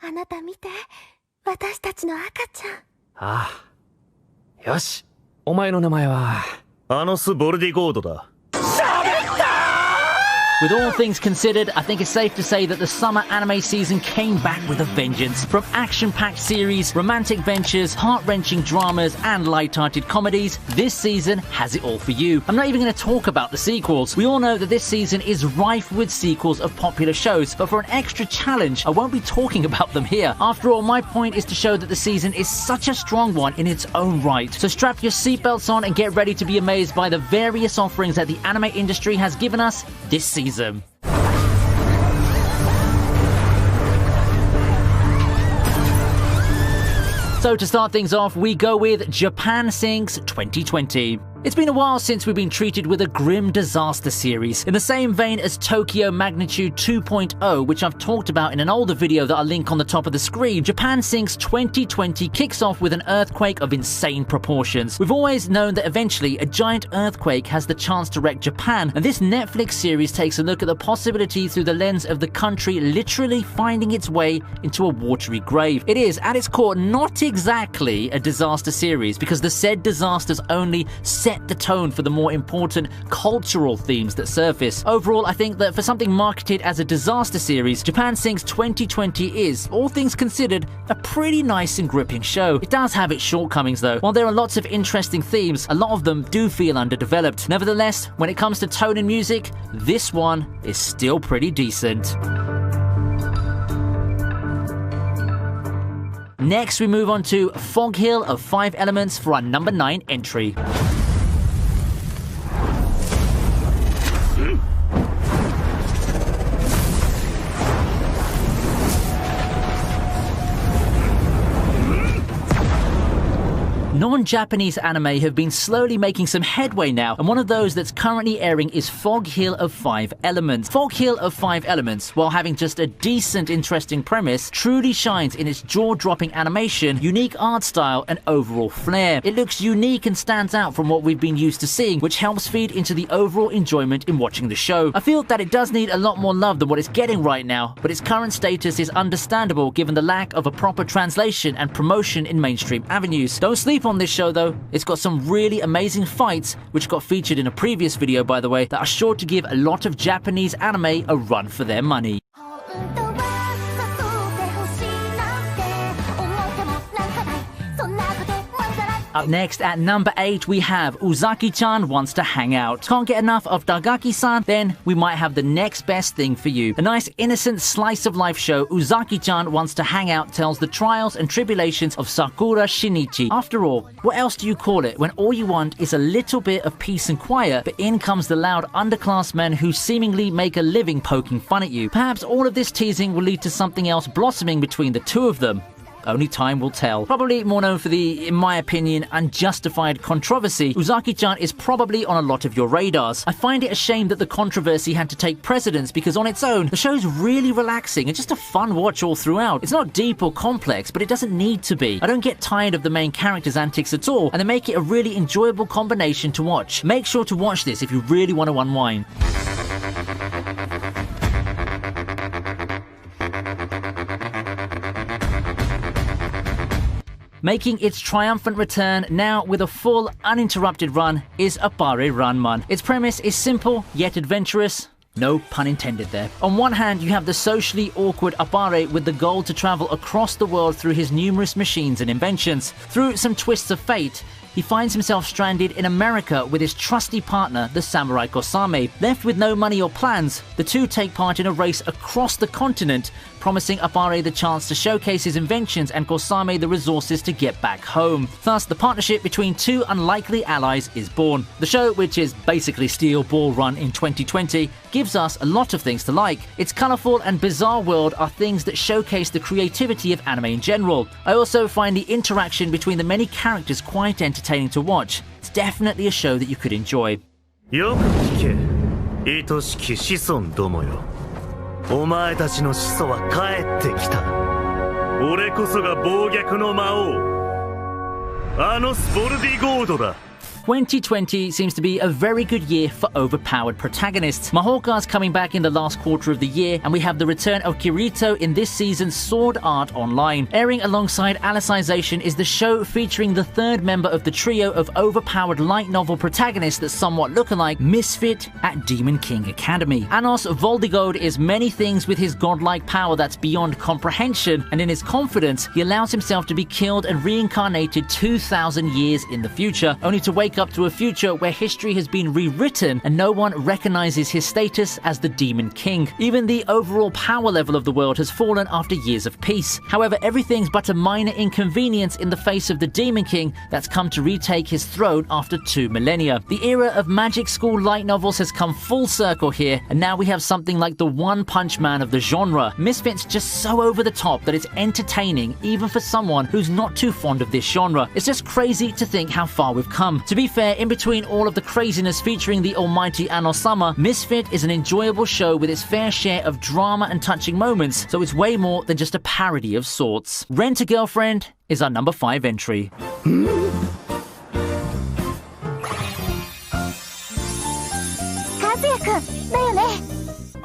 あなた見て、私たちの赤ちゃん。ああ。よし。お前の名前はアノス・ボルディゴードだ。 With all things considered, I think it's safe to say that the summer anime season came back with a vengeance. From action-packed series, romantic ventures, heart-wrenching dramas, and light-hearted comedies, this season has it all for you. I'm not even going to talk about the sequels. We all know that this season is rife with sequels of popular shows, but for an extra challenge, I won't be talking about them here. After all, my point is to show that the season is such a strong one in its own right. So strap your seatbelts on and get ready to be amazed by the various offerings that the anime industry has given us this season. So to start things off, we go with Japan Sinks 2020. It's been a while since we've been treated with a grim disaster series, in the same vein as Tokyo Magnitude 2.0, which I've talked about in an older video that I'll link on the top of the screen. Japan Sinks 2020 kicks off with an earthquake of insane proportions. We've always known that eventually a giant earthquake has the chance to wreck Japan, and this Netflix series takes a look at the possibility through the lens of the country literally finding its way into a watery grave. It is, at its core, not exactly a disaster series, because the said disasters only set the tone for the more important cultural themes that surface. Overall, I think that for something marketed as a disaster series, Japan Sinks 2020 is, all things considered, a pretty nice and gripping show. It does have its shortcomings though. While there are lots of interesting themes, a lot of them do feel underdeveloped. Nevertheless, when it comes to tone and music, this one is still pretty decent. Next, we move on to Fog Hill of 5 Elements for our number 9 entry. Non-Japanese anime have been slowly making some headway now, and one of those that's currently airing is Fog Hill of 5 Elements. Fog Hill of 5 Elements, while having just a decent, interesting premise, truly shines in its jaw-dropping animation, unique art style, and overall flair. It looks unique and stands out from what we've been used to seeing, which helps feed into the overall enjoyment in watching the show. I feel that it does need a lot more love than what it's getting right now, but its current status is understandable given the lack of a proper translation and promotion in mainstream avenues. Don't sleep on this show though. It's got some really amazing fights, which got featured in a previous video by the way, that are sure to give a lot of Japanese anime a run for their money. Up next at number 8 we have Uzaki-chan Wants to Hang Out. Can't get enough of Dagaki-san? Then we might have the next best thing for you. A nice innocent slice of life show, Uzaki-chan Wants to Hang Out tells the trials and tribulations of Sakura Shinichi. After all, what else do you call it when all you want is a little bit of peace and quiet, but in comes the loud underclass men who seemingly make a living poking fun at you? Perhaps all of this teasing will lead to something else blossoming between the two of them. Only time will tell. Probably more known for the, in my opinion, unjustified controversy, Uzaki-chan is probably on a lot of your radars. I find it a shame that the controversy had to take precedence because on its own, the show's really relaxing and just a fun watch all throughout. It's not deep or complex, but it doesn't need to be. I don't get tired of the main character's antics at all, and they make it a really enjoyable combination to watch. Make sure to watch this if you really want to unwind. Making its triumphant return now with a full, uninterrupted run is Appare Ranman. Its premise is simple, yet adventurous. No pun intended there. On one hand, you have the socially awkward Appare with the goal to travel across the world through his numerous machines and inventions. Through some twists of fate, he finds himself stranded in America with his trusty partner, the samurai Kosame. Left with no money or plans, the two take part in a race across the continent, promising Appare the chance to showcase his inventions and Kosame the resources to get back home. Thus, the partnership between two unlikely allies is born. The show, which is basically Steel Ball Run in 2020, gives us a lot of things to like. Its colourful and bizarre world are things that showcase the creativity of anime in general. I also find the interaction between the many characters quite entertaining to watch. It's definitely a show that you could enjoy. よく聞け、愛しき子孫どもよ。お前たちの始祖は帰ってきた。俺こそが暴虐の魔王、アノス・ボルディゴードだ。2020 seems to be a very good year for overpowered protagonists. Mahoka's coming back in the last quarter of the year, and we have the return of Kirito in this season's Sword Art Online. Airing alongside Alicization is the show featuring the third member of the trio of overpowered light novel protagonists that somewhat look alike, Misfit at Demon King Academy. Anos Voldigod is many things with his godlike power that's beyond comprehension, and in his confidence, he allows himself to be killed and reincarnated 2,000 years in the future, only to wake up to a future where history has been rewritten and no one recognizes his status as the Demon King. Even the overall power level of the world has fallen after years of peace. However, everything's but a minor inconvenience in the face of the Demon King that's come to retake his throne after 2 millennia. The era of magic school light novels has come full circle here, and now we have something like the One Punch Man of the genre. Misfit's just so over the top that it's entertaining even for someone who's not too fond of this genre. It's just crazy to think how far we've come. To be fair, in between all of the craziness featuring the almighty Anosama, Misfit is an enjoyable show with its fair share of drama and touching moments, so it's way more than just a parody of sorts. Rent a Girlfriend is our number 5 entry.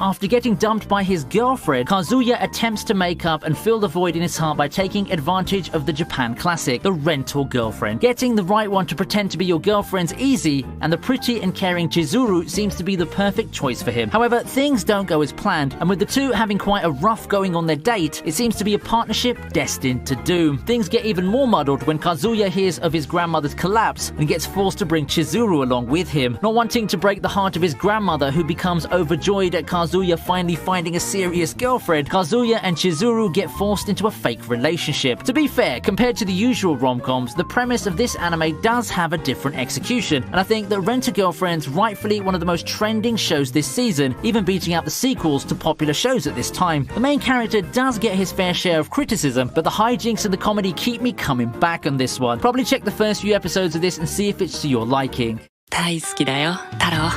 After getting dumped by his girlfriend, Kazuya attempts to make up and fill the void in his heart by taking advantage of the Japan classic, the rental girlfriend. Getting the right one to pretend to be your girlfriend's easy, and the pretty and caring Chizuru seems to be the perfect choice for him. However, things don't go as planned, and with the two having quite a rough going on their date, it seems to be a partnership destined to doom. Things get even more muddled when Kazuya hears of his grandmother's collapse and gets forced to bring Chizuru along with him. Not wanting to break the heart of his grandmother, who becomes overjoyed at Kazuya finally finding a serious girlfriend, Kazuya and Chizuru get forced into a fake relationship. To be fair, compared to the usual rom-coms, the premise of this anime does have a different execution, and I think that Rent-A-Girlfriend's rightfully one of the most trending shows this season, even beating out the sequels to popular shows at this time. The main character does get his fair share of criticism, but the hijinks and the comedy keep me coming back on this one. Probably check the first few episodes of this and see if it's to your liking. 大好きだよ、太郎。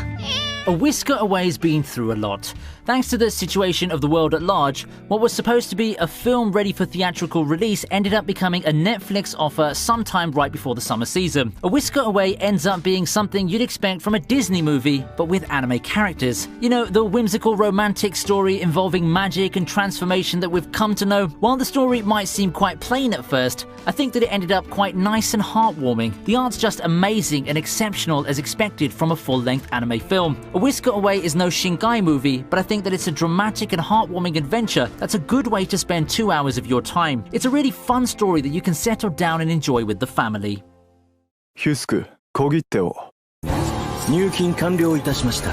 A Whisker Away's been through a lot. Thanks to the situation of the world at large, what was supposed to be a film ready for theatrical release ended up becoming a Netflix offer sometime right before the summer season. A Whisker Away ends up being something you'd expect from a Disney movie, but with anime characters. You know, the whimsical romantic story involving magic and transformation that we've come to know. While the story might seem quite plain at first, I think that it ended up quite nice and heartwarming. The art's just amazing and exceptional as expected from a full-length anime film. A Whisker Away is no Shinkai movie, but I think that it's a dramatic and heartwarming adventure that's a good way to spend 2 hours of your time. It's a really fun story that you can settle down and enjoy with the family. ヒュスク、小切手を。入金完了いたしました。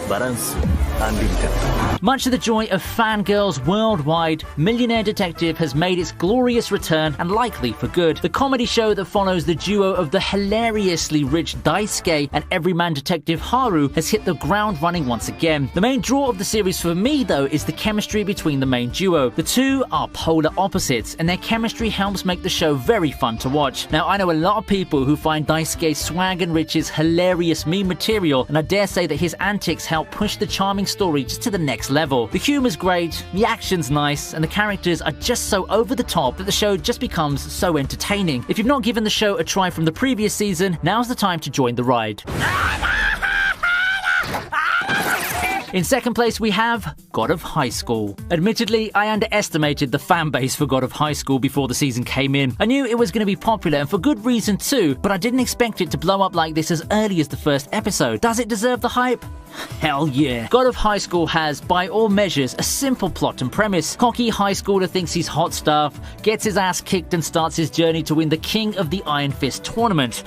バランス、アンリミテッド。 Much to the joy of fangirls worldwide, Millionaire Detective has made its glorious return, and likely for good. The comedy show that follows the duo of the hilariously rich Daisuke and everyman detective Haru has hit the ground running once again. The main draw of the series for me, though, is the chemistry between the main duo. The two are polar opposites, and their chemistry helps make the show very fun to watch. Now, I know a lot of people who find Daisuke's swag and riches hilarious meme material, and I dare say that his antics help push the charming story just to the next level. The humor's great, the action's nice, and the characters are just so over the top that the show just becomes so entertaining. If you've not given the show a try from the previous season, now's the time to join the ride. In second place, we have God of High School. Admittedly, I underestimated the fan base for God of High School before the season came in. I knew it was going to be popular, and for good reason too, but I didn't expect it to blow up like this as early as the first episode. Does it deserve the hype? Hell yeah. God of High School has, by all measures, a simple plot and premise. Cocky high schooler thinks he's hot stuff, gets his ass kicked and starts his journey to win the King of the Iron Fist tournament.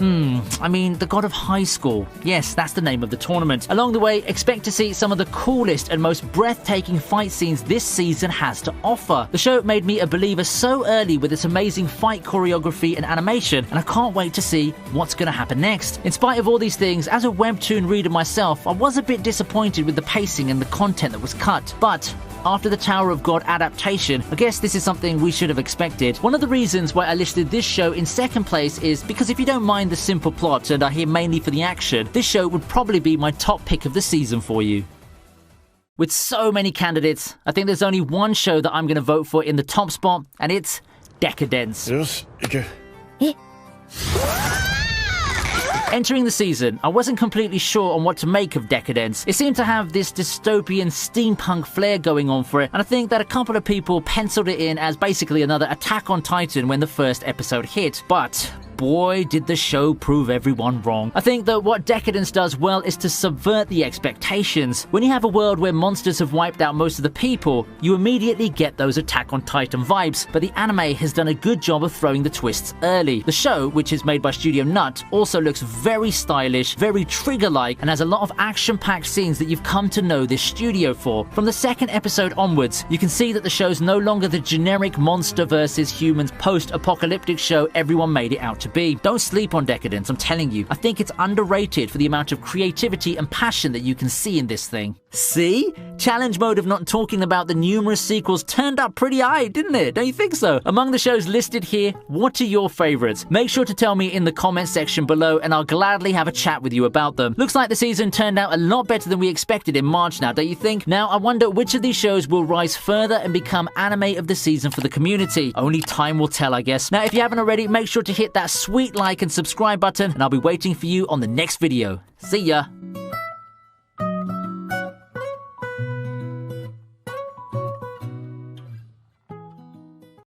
I mean, the God of High School. Yes, that's the name of the tournament. Along the way, expect to see some of the coolest and most breathtaking fight scenes this season has to offer. The show made me a believer so early with its amazing fight choreography and animation, and I can't wait to see what's going to happen next. In spite of all these things, as a webtoon reader myself, I was a bit disappointed with the pacing and the content that was cut. But after the Tower of God adaptation, I guess this is something we should have expected. One of the reasons why I listed this show in second place is because if you don't mind the simple plot and are here mainly for the action, this show would probably be my top pick of the season for you. With so many candidates, I think there's only one show that I'm going to vote for in the top spot, and it's Decadence. よし、行け。え Entering the season, I wasn't completely sure on what to make of Decadence. It seemed to have this dystopian steampunk flair going on for it, and I think that a couple of people penciled it in as basically another Attack on Titan when the first episode hit. But boy, did the show prove everyone wrong. I think that what Decadence does well is to subvert the expectations. When you have a world where monsters have wiped out most of the people, you immediately get those Attack on Titan vibes, but the anime has done a good job of throwing the twists early. The show, which is made by Studio Nut, also looks very stylish, very Trigger-like, and has a lot of action-packed scenes that you've come to know this studio for. From the second episode onwards, you can see that the show's no longer the generic monster versus humans post-apocalyptic show everyone made it out to be. Don't sleep on Decadence, I'm telling you. I think it's underrated for the amount of creativity and passion that you can see in this thing. See? Challenge mode of not talking about the numerous sequels turned up pretty high, didn't it? Don't you think so? Among the shows listed here, what are your favorites? Make sure to tell me in the comment section below and I'll gladly have a chat with you about them. Looks like the season turned out a lot better than we expected in March now, don't you think? Now, I wonder which of these shows will rise further and become anime of the season for the community. Only time will tell, I guess. Now, if you haven't already, make sure to hit that sweet like and subscribe button, and I'll be waiting for you on the next video. See ya!